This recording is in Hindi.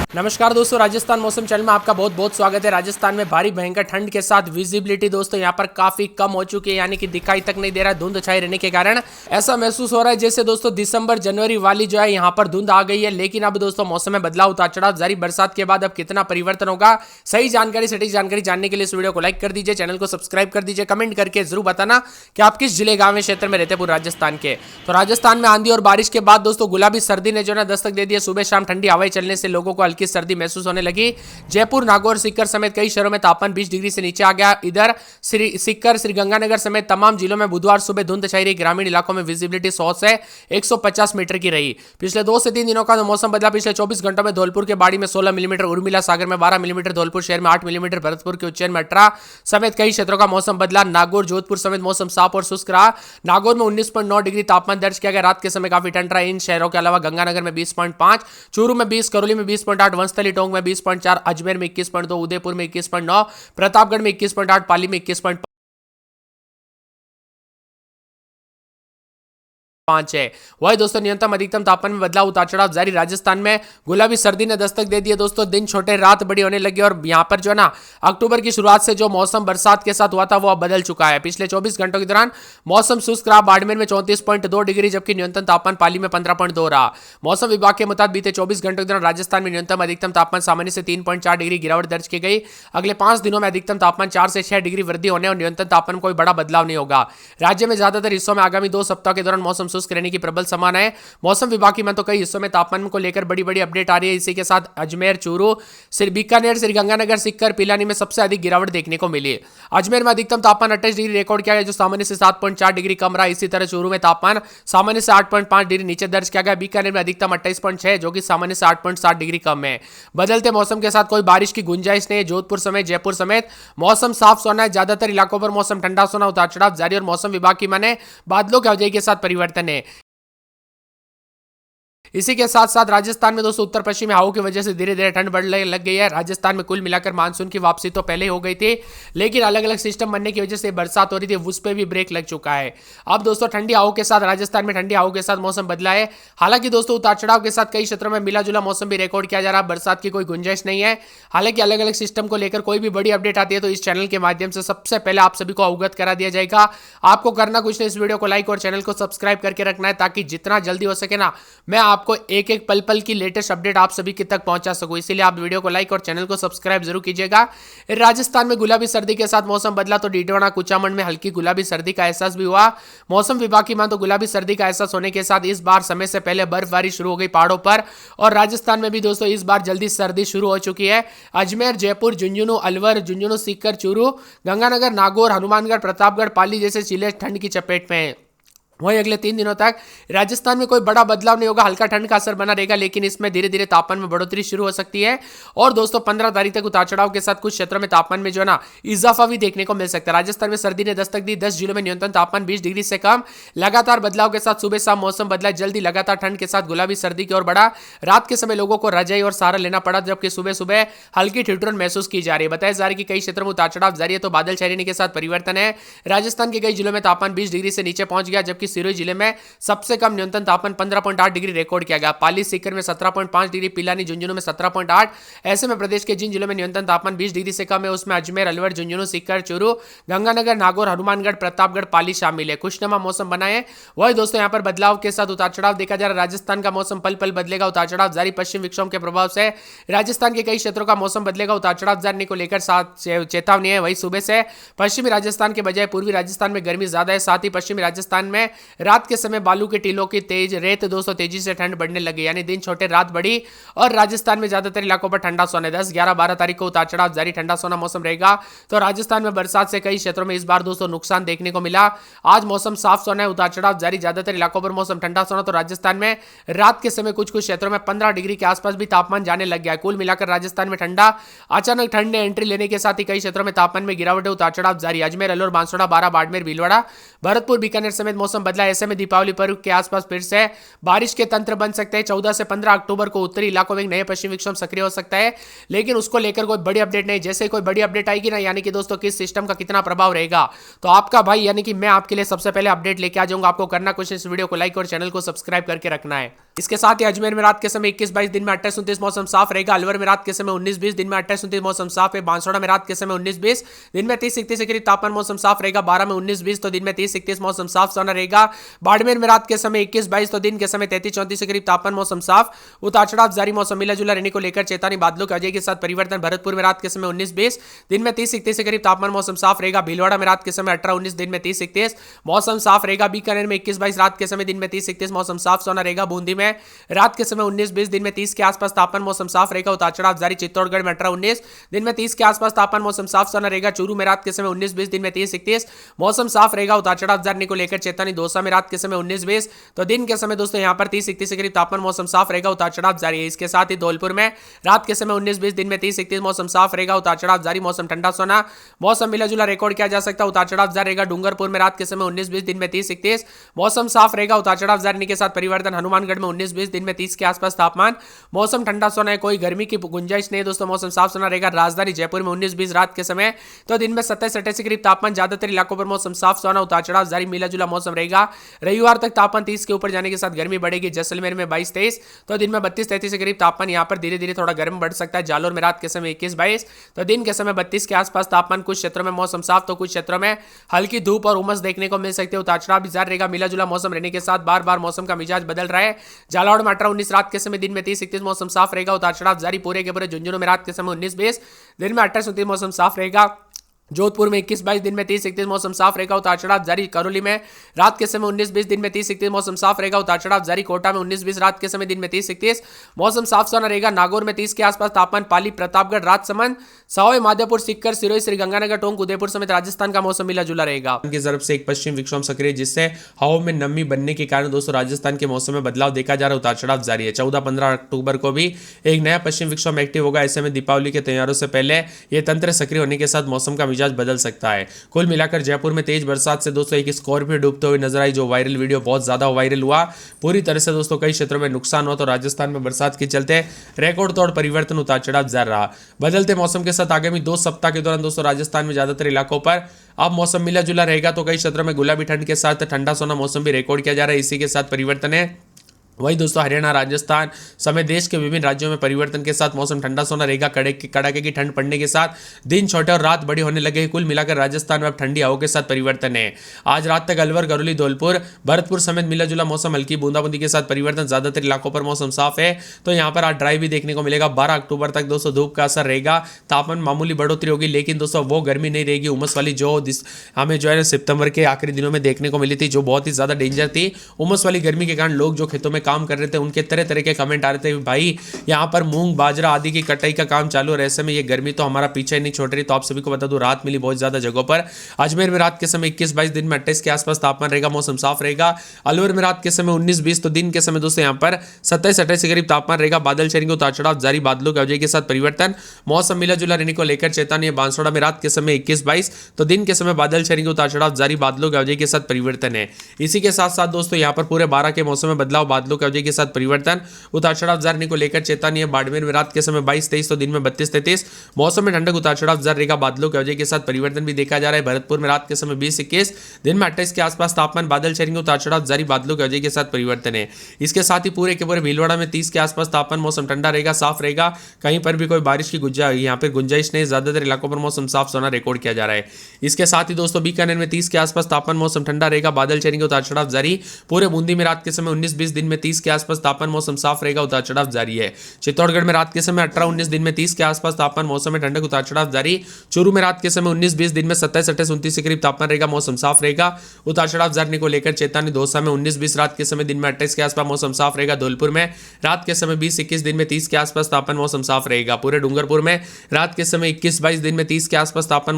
नमस्कार दोस्तों, राजस्थान मौसम चैनल में आपका बहुत बहुत स्वागत है। राजस्थान में भारी भयंकर ठंड के साथ विजिबिलिटी दोस्तों यहाँ पर काफी कम हो चुकी है, यानी कि दिखाई तक नहीं दे रहा है। धुंध छाई रहने के कारण ऐसा महसूस हो रहा है जैसे दोस्तों दिसंबर जनवरी वाली जो है यहाँ पर धुंध आ गई है। लेकिन अब दोस्तों मौसम में बदलाव, उतार चढ़ाव जारी। बरसात के बाद अब कितना परिवर्तन होगा, सही जानकारी, सटीक जानकारी जानने के लिए इस वीडियो को लाइक कर दीजिए, चैनल को सब्सक्राइब कर दीजिए, कमेंट करके जरूर बताना कि आप किस जिले, गांव, क्षेत्र में रहते पूरे राजस्थान के। तो राजस्थान में आंधी और बारिश के बाद दोस्तों गुलाबी सर्दी ने जो है दस्तक दे दिया। सुबह शाम ठंडी हवाएं चलने से लोगों को हल्की सर्दी महसूस होने लगी। जयपुर, नागौर, सीकर समेत कई शहरों में तापमान 20 डिग्री से नीचे आ गया। इधर सीकर, श्रीगंगानगर समेत तमाम जिलों में बुधवार सुबह धुंध छाई रही। ग्रामीण इलाकों में विजिबिलिटी 100 से 150 मीटर की रही। पिछले 2 से 3 दिनों का मौसम बदला। पिछले 24 घंटों में धौलपुर के बाड़ी में 16 मिलीमीटर, उर्मिला सागर में 12 मिलीमीटर, धौलपुर शहर में 8 मिलीमीटर, भरतपुर के उज्जैन में 18 समेत कई क्षेत्रों का मौसम बदला। नागौर, जोधपुर समेत मौसम साफ और शुष्क रहा। नागौर में 19.9 डिग्री तापमान दर्ज किया गया। रात के समय काफी ठंड रहा। इन शहरों के अलावा गंगानगर में 20.5, चूरू में 20, करौली में 20.8, वंशतली टोंक में 20.4, अजमेर में 21.2, उदयपुर में 21.9, प्रतापगढ़ में 21.8, पाली में 21.5 है। वही दोस्तों न्यूनतम अधिकतम तापमान में बदलाव, उतार चढ़ाव जारी। राजस्थान में गुलाबी सर्दी ने दस्तक दे दी है दोस्तों। दिन छोटे, रात बड़ी होने लगी और यहां पर जो है ना अक्टूबर की शुरुआत से जो मौसम बरसात के साथ हुआ था वो अब बदल चुका है। पिछले 24 घंटों के दौरान मौसम शुष्क रहा। बाड़मेर में 34.2 डिग्री, जबकि न्यूनतम तापमान पाली में 15.2 रहा। मौसम विभाग के मुताबिक बीते 24 घंटों के दौरान राजस्थान में न्यूनतम अधिकतम तापमान सामान्य से 3.4 डिग्री गिरावट दर्ज की गई। अगले 5 दिनों में अधिकतम तापमान 4 से 6 डिग्री वृद्धि होने और न्यूनतम तापमान में कोई बड़ा बदलाव नहीं होगा। राज्य में ज्यादातर हिस्सों में आगामी 2 सप्ताह के दौरान मौसम शुष्क रहने की प्रबल संभावना है। मौसम विभाग की तो कई हिस्सों में तापमान को लेकर बड़ी बड़ी अपडेट आ रही है। इसी के साथ अजमेर, चूरू, बीकानेर, श्रीगंगानगर, सीकर, पिलानी में सबसे अधिक गिरावट देखने को मिली। अजमेर में अधिकतम तापमान 28 डिग्री रिकॉर्ड किया गया, जो सामान्य से 7.4 डिग्री कम रहा। इसी तरह चूरू में तापमान सामान्य से 8.5 डिग्री नीचे दर्ज किया गया। बीकानेर में अधिकतम 28.6, जो कि सामान्य से 8.7 डिग्री कम है। बदलते मौसम के साथ कोई बारिश की गुंजाइश नहीं है। जोधपुर समेत जयपुर समेत मौसम साफ सोना है। ज्यादातर इलाकों पर मौसम ठंडा सोना, उतार चढ़ाव जारी और मौसम विभाग की माने बादलों की अवधि के साथ परिवर्तन है। इसी के साथ साथ राजस्थान में दोस्तों उत्तर पश्चिमी हवाओं की वजह से धीरे धीरे ठंड बढ़ने लग गई है। राजस्थान में कुल मिलाकर मानसून की वापसी तो पहले हो गई थी, लेकिन अलग अलग सिस्टम बनने की वजह से बरसात हो रही थी, उस पर भी ब्रेक लग चुका है। अब दोस्तों ठंडी हवाओं के साथ राजस्थान में ठंडी हवाओं के साथ मौसम बदला है। हालांकि दोस्तों उतार चढ़ाव के साथ कई क्षेत्रों में मिला जुला मौसम भी रिकॉर्ड किया जा रहा है। बरसात की कोई गुंजाइश नहीं है। हालांकि अलग अलग सिस्टम को लेकर कोई भी बड़ी अपडेट आती है तो इस चैनल के माध्यम से सबसे पहले आप सभी को अवगत करा दिया जाएगा। आपको करना कुछ नहीं, इस वीडियो को लाइक और चैनल को सब्सक्राइब करके रखना है, ताकि जितना जल्दी हो सके ना मैं आपको एक एक पल की लेटेस्ट अपडेट आप सभी के तक पहुंचा सकूं। इसीलिए आप वीडियो को लाइक और चैनल को सब्सक्राइब जरूर कीजिएगा। राजस्थान में गुलाबी सर्दी के साथ मौसम बदला तो डीडवाना, कुचामन में हल्की गुलाबी सर्दी का एहसास भी हुआ। मौसम विभाग की मान तो गुलाबी सर्दी का एहसास होने के साथ इस बार समय से पहले बर्फबारी शुरू हो गई पहाड़ों पर, और राजस्थान में भी दोस्तों इस बार जल्दी सर्दी शुरू हो चुकी है। अजमेर, जयपुर, झुंझुनू, अलवर, झुंझुनू, सीकर, चूरू, गंगानगर, नागौर, हनुमानगढ़, प्रतापगढ़, पाली जैसे जिले ठंड की चपेट में हैं। वहीं अगले 3 दिनों तक राजस्थान में कोई बड़ा बदलाव नहीं होगा। हल्का ठंड का असर बना रहेगा, लेकिन इसमें धीरे धीरे तापमान में बढ़ोतरी शुरू हो सकती है। और दोस्तों 15 तारीख तक उतार चढ़ाव के साथ कुछ क्षेत्रों में तापमान में जो है ना इजाफा भी देखने को मिल सकता है। राजस्थान में सर्दी ने दस्तक दी। 10 जिलों में न्यूनतम तापमान 20 डिग्री से कम। लगातार बदलाव के साथ सुबह शाम मौसम बदला। जल्दी लगातार ठंड के साथ गुलाबी सर्दी की ओर बढ़ा। रात के समय लोगों को रजाई और सहारा लेना पड़ा, जबकि सुबह सुबह हल्की ठिठुरन महसूस की जा रही है। बताया जा रहा है कि कई क्षेत्रों में उतार चढ़ाव जारी है तो बादल छाने के साथ परिवर्तन है। राजस्थान के कई जिलों में तापमान 20 डिग्री से नीचे पहुंच गया, जबकि सिरोही जिले में सबसे कम न्यूनतम तापमान 15.8 डिग्री रिकॉर्ड किया गया। पाली, सीकर में 17.5 डिग्री, पिलानी, झुंझुनू में 17.8। ऐसे में प्रदेश के जिन जिलों में न्यूनतम तापमान 20 डिग्री से कम है उसमें अजमेर, अलवर, झुंझुनू, सीकर, चूरू, गंगानगर, नागौर, हनुमानगढ़, प्रतापगढ़, पाली शामिल है। खुशनुमा मौसम बना है। वही दोस्तों यहाँ पर बदलाव के साथ उतार चढ़ाव देखा जा रहा है। राजस्थान का मौसम पल पल बदलेगा, उतार चढ़ाव जारी। पश्चिम विक्षोभ के प्रभाव से राजस्थान के कई क्षेत्रों का मौसम बदलेगा, उतार चढ़ाव जाने को लेकर चेतावनी है। वही सुबह से पश्चिमी राजस्थान के बजाय पूर्वी राजस्थान में गर्मी ज्यादा है। साथ ही पश्चिमी राजस्थान में रात के समय बालू के टीलों की तेज रेत दोस्तों तेजी से ठंड बढ़ने लगी, यानी दिन छोटे रात बड़ी। और राजस्थान में ज्यादातर इलाकों पर ठंडा सोना। 10, 11, 12 तारीख को उतार चढ़ाव जारी, ठंडा सोना मौसम रहेगा। तो राजस्थान में बरसात से कई क्षेत्रों में इस बार दोस्तों नुकसान देखने को मिला। आज मौसम साफ सोना है, उतार चढ़ाव जारी। ज्यादातर इलाकों पर मौसम ठंडा सोना। तो राजस्थान में रात के समय कुछ कुछ क्षेत्रों में 15 डिग्री के आसपास भी तापमान जाने लग गया है। कुल मिलाकर राजस्थान में ठंडा अचानक ठंड ने एंट्री लेने के साथ ही कई क्षेत्रों में तापमान में गिरावट, उतार चढ़ाव जारी। अजमेर, अलवर, बांसवाड़ा, बारा, बाड़मेर, भीलवाड़ा, भरतपुर, बीकानेर समेत मौसम बदला, ऐसे में दीपावली पर्व के आसपास फिर से बारिश के तंत्र बन सकते हैं। 14 से 15 अक्टूबर को उत्तरी इलाकों में एक नया पश्चिमी विक्षोभ सक्रिय हो सकता है, लेकिन उसको लेकर कोई बड़ी अपडेट नहीं। जैसे कोई बड़ी अपडेट आएगी ना, यानी कि दोस्तों किस सिस्टम का कितना प्रभाव रहेगा, तो आपका भाई यानी कि मैं आपके लिए सबसे पहले अपडेट लेके आ जाऊंगा। आपको करना कुछ, इस वीडियो को लाइक और चैनल को सब्सक्राइब करके रखना है। इसके साथ ही अजमेर में रात के समय 21-22, दिन में 28-29 मौसम साफ रहेगा। अलवर में रात के समय 19-20, दिन में 28-29 मौसम साफ है। बांसवाड़ा में रात के समय 19-20, दिन में 30-31 के करीब तापमान मौसम साफ रहेगा। 12 में 19-20, तो दिन में 30-31 मौसम साफ सोना रहेगा। बाड़मेर में रात के समय 21-22, तो दिन के समय 33-34 के करीब तापमान मौसम साफ। उतार चढ़ाव जारी, मौसम मिला जुला रहने को लेकर चेतावनी, बादलों के अजय के साथ परिवर्तन। भरतपुर में रात के समय 19-20, दिन में 30-31 के करीब तापमान मौसम साफ रहेगा। भीलवाड़ा में रात के समय 18-19, दिन में 30-31 मौसम साफ रहेगा। बीकानेर में 21-22, रात के समय दिन में 30-31 मौसम साफ सोना रहेगा। बूंदी में रात के समय 19-20, दिन में 30 के आसपास तापमान मौसम साफ रहेगा। उतार चढ़ाव जारी। चित्तौड़गढ़ में 18-19, दिन में 30 के आसपास तापमान मौसम साफ सोना रहेगा। चूरू में रात के समय 19-20, दिन में 30-31 मौसम साफ रहेगा। उतार चढ़ाव जारी को लेकर चेतावनी। दौसा में रात के समय 19-20, तो दिन के समय दोस्तों यहां पर 30-31 के करीब तापमान मौसम साफ रहेगा। उतार चढ़ाव जारी है। इसके साथ ही धौलपुर में रात के समय 19-20, दिन में 30-31 मौसम साफ रहेगा। उतार चढ़ाव जारी, मौसम ठंडा सोना, मौसम मिला जुला रिकॉर्ड किया जा सकता है। उतार चढ़ाव जारी रहेगा। डूंगरपुर में रात के समय 19-20, दिन में 30-31 मौसम साफ रहेगा। उतार चढ़ाव जारी के साथ परिवर्तन। हनुमानगढ़ में 19-20, दिन में 30 के आसपास तापमान मौसम ठंडा सोना है, कोई गर्मी की गुंजाइश नहीं दोस्तों, मौसम साफ सोना रहेगा। राजधानी जयपुर में 19-20, रात के समय तो दिन में 27-28 के करीब तापमान, ज्यादातर इलाकों पर मौसम साफ सोना। उतार चढ़ाव जारी, मिला जुला मौसम रहेगा। रविवार तक तापमान 30 के ऊपर जाने के साथ गर्मी बढ़ेगी। जैसलमेर में 22-23, तो दिन में 32-33 के करीब तापमान, यहां पर धीरे धीरे थोड़ा गर्म बढ़ सकता है। जालोर में रात के समय 21-22, तो दिन के समय 32 के आसपास तापमान। कुछ क्षेत्रों में मौसम साफ, तो कुछ क्षेत्रों में हल्की धूप और उमस देखने को मिल सकती है। उतार चढ़ाव भी जारी रहेगा। मिला जुला मौसम रहने के साथ बार बार मौसम का मिजाज बदल रहा है। झालावाड़ में 18-19, रात के समय दिन में 30-31 मौसम साफ रहेगा। उतार चढ़ाव जारी। पूरे के पूरे झुंझुनू में रात के समय 19-20, दिन में 28-29 मौसम साफ रहेगा। जोधपुर में 21-22, दिन में 30-31 मौसम साफ रहेगा। उतार चढ़ाव जारी। करौली में रात के समय 19-20, दिन में 30-31 मौसम साफ रहेगा। उतार चढ़ाव जारी। कोटा में 19-20, रात के समय दिन में 30-31 मौसम साफ सोना रहेगा। नागौर में 30 के आसपास तापमान। पाली, प्रतापगढ़, राजसमंद, सवाई माधोपुर, सीकर, सिरोही, श्रीगंगानगर, टोंक, उदयपुर समेत राजस्थान का मौसम मिला जुला रहेगा। की तरफ से एक पश्चिम विक्षोभ सक्रिय, जिससे हवा में नमी बनने के कारण दोस्तों राजस्थान के मौसम में बदलाव देखा जा रहा है। उतार चढ़ाव जारी है। 14-15 अक्टूबर को भी एक नया पश्चिम विक्षोभ एक्टिव होगा। ऐसे में दीपावली के त्योहारों से पहले यह तंत्र सक्रिय होने के साथ मौसम का मिजाज बदल सकता है। कुल मिलाकर जयपुर में तेज बरसात से दोस्तों एक स्कॉर्पियो डूबते हुए नजर आई, जो वायरल वीडियो बहुत ज्यादा वायरल हुआ। पूरी तरह से दोस्तों कई क्षेत्रों में नुकसान हुआ, तो राजस्थान में बरसात के चलते रिकॉर्ड तोड़ परिवर्तन, उतार चढ़ाव जारी रहा। बदलते मौसम के साथ आगामी 2 सप्ताह के दौरान दोस्तों राजस्थान में ज्यादातर इलाकों पर अब मौसम मिला जुला रहेगा, तो कई क्षेत्रों में गुलाबी ठंड के साथ ठंडा सोना मौसम भी रिकॉर्ड किया जा रहा है। इसी के साथ परिवर्तन है। वही दोस्तों हरियाणा, राजस्थान समेत देश के विभिन्न राज्यों में परिवर्तन के साथ मौसम ठंडा सोना रहेगा। कड़ाके की ठंड पड़ने के साथ दिन छोटे और रात बड़ी होने लगे। कुल मिलाकर राजस्थान में अब ठंडी हवाओं के साथ परिवर्तन है। आज रात तक अलवर, करौली, धौलपुर, भरतपुर समेत मिला जुला मौसम, हल्की बूंदाबूंदी के साथ परिवर्तन। ज्यादातर इलाकों पर मौसम साफ है, तो यहाँ पर आज ड्राई भी देखने को मिलेगा। 12 अक्टूबर तक दोस्तों धूप का असर रहेगा। तापमान मामूली बढ़ोतरी होगी, लेकिन दोस्तों वो गर्मी नहीं रहेगी उमस वाली, जो हमें जो है सितंबर के आखिरी दिनों में देखने को मिली थी, जो बहुत ही ज्यादा डेंजर थी। उमस वाली गर्मी के कारण लोग जो खेतों में काम कर रहे थे, उनके तरह तरह के कमेंट आ रहे थे, भाई यहाँ पर मूंग, बाजरा आदि की कटाई का काम चालू है, ऐसे में ये गर्मी तो हमारा पीछे नहीं छोड़ रही। तो आप सभी को बता दूं, राहत मिली बहुत ज्यादा जगहों पर। अजमेर में रात के समय 21-22, दिन में 28 के आसपास तापमान रहेगा, मौसम साफ रहेगा। अलवर में रात के समय 19-20, तो दिन के समय दोस्तों यहाँ पर 27-28 के करीब तापमान रहेगा। बादल छाएंगे, उतार चढ़ाव जारी, बादलों के अवजय के साथ परिवर्तन, मौसम मिला जुला रहने को लेकर चेतावनी। बांसवाड़ा में रात के समय 21-22, तो दिन के समय बादल छाएंगे, उतार चढ़ाव जारी, बादलों के अवजय के साथ परिवर्तन है। इसी के साथ साथ दोस्तों यहाँ पर पूरे 12 के मौसम में बदलाव, बादलों के अवजय के साथ परिवर्तन, उतार चढ़ाव जारी को लेकर चेतावनी है। बाड़मेर में रात के समय 22-23, तो दिन में 32-33 मौसम में ठंडक, उतार चढ़ाव जारी रहेगा। बादलों के वजह के साथ परिवर्तन भी देखा जा रहा है। भरतपुर में रात के समय 20-21, दिन में 28 के आसपास तापमान, बादल छाएंगे, उतार चढ़ाव जारी, बादलों के वजह के साथ परिवर्तन है। इसके साथ ही पूरे के पूरे भीलवाड़ा में 30 के आसपास तापमान, मौसम ठंडा रहेगा, साफ रहेगा। कहीं पर भी कोई बारिश की यहाँ पर गुंजाइश नहीं। ज्यादातर इलाकों पर मौसम साफ सोना रिकॉर्ड किया जा रहा है। इसके साथ ही दोस्तों बीकानेर में 30 के आसपास तापमान, मौसम ठंडा रहेगा, बादल छाएंगे, उतार चढ़ाव जारी। पूरे बूंदी में रात के समय 19-20, दिन में 30 के आसपास तापमान, मौसम साफ रहेगा, उतार चढ़ाव जारी है। चित्तौड़गढ़ में रात के समय 18-19, दिन में 30 के आसपास तापमान, मौसम में ठंडक, उतार चढ़ाव जारी। चूरू में रात के समय 19-20, दिन में 27-28-29 के करीब तापमान रहेगा, मौसम साफ रहेगा, उतार चढ़ाव जारी को लेकर चेतावनी। दौसा में 19-20, रात के समय दिन में 28 के आसपास मौसम साफ रहेगा। धौलपुर में रात के समय 20-21, दिन में 30 के आसपास तापमान, मौसम साफ रहेगा। पूरे डूंगरपुर में रात के समय 21-22, दिन में 30 के आसपास तापमान